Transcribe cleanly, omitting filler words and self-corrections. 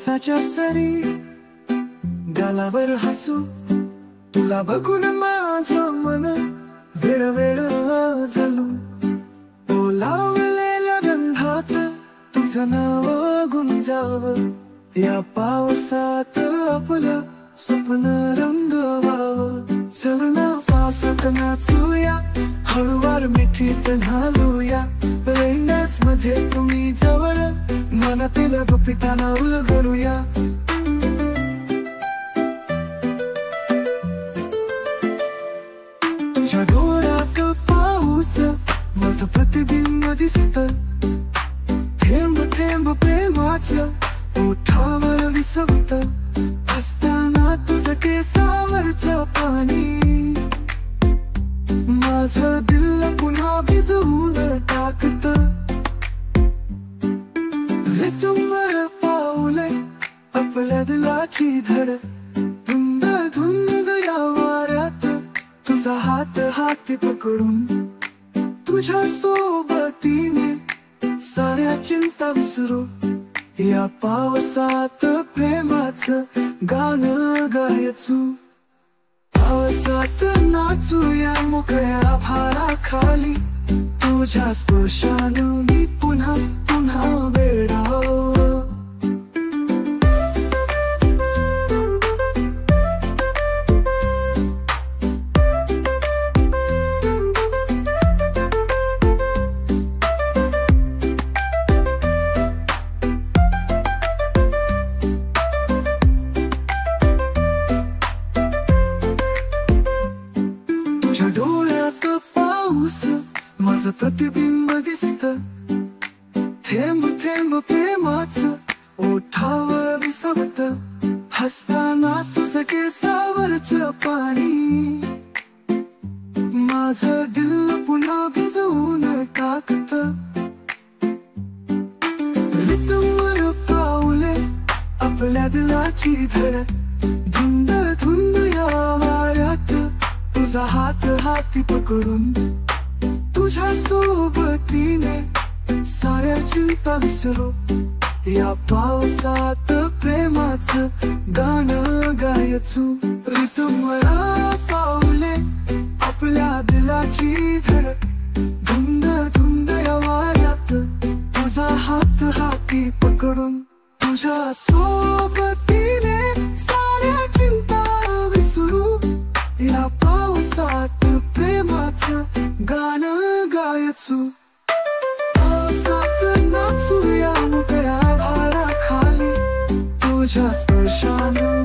पावसाच्या सरी गालावर हसू, तुला बघून माझं मन वेळ झालू. ओलावलेल्या गंधात तुझं नाव गुंजावं, या पावसात आपलं स्वप्न रंगवावं. चल ना पावसात नाचूया, हळूवार मिठीत ढालूया. रेनड्स मध्ये तुम्ही जवळ, मनातील गुपिताना उलगडूया. तुझ्या डोळ्यात पाऊस, माझं प्रतिबिंब दिसतं. थेंब थेंब प्रेमाचं ओठावर विसवतं. हसताना तुझं केसावरचं पाणी माझं दिल पुन्हा भिजवून टाकतं. रितमवर पाऊले आपल्या दिलाची धड, धुंद धुंद या वाऱ्यात तुझा हात हाती पकडून. तुझ्या सोबतीने साऱ्या चिंता विसरू, या पावसात प्रेमाचं गाणं गायचू. पावसात नाचूया मोकळ्या भाराखाली, तुझ्या स्पर्शानं मी पुन्हा पुन्हा वेडावं. तुझ्या डोळ्यात पाऊस, माझं प्रतिबिंब दिसतं. थेंब थेंब प्रेमाचं ओठावर विसवतं. हसताना तुझं केसावरचं पाणी माझं दिल पुन्हा भिजवून टाकतं. रितमवर पाऊले आपल्या दिलाची धड, धुंद धुंद या वाऱ्यात तुझा हात हाती पकडून. तुझ्या सोबतीने साऱ्या चिंता विसरू, या पावसात प्रेमाचं गाणं गायचू. रितमवर पाऊले आपल्या दिलाची धड, धुंद धुंद या वाऱ्यात तुझा हात हाती पकडून. तुझ्या सोबतीने साऱ्या चिंता विसरू, या पावसात प्रेमाचं गाणं गायचू. पावसात नाचूया मोकळ्या भाराखाली, तुझ्या स्पर्शानं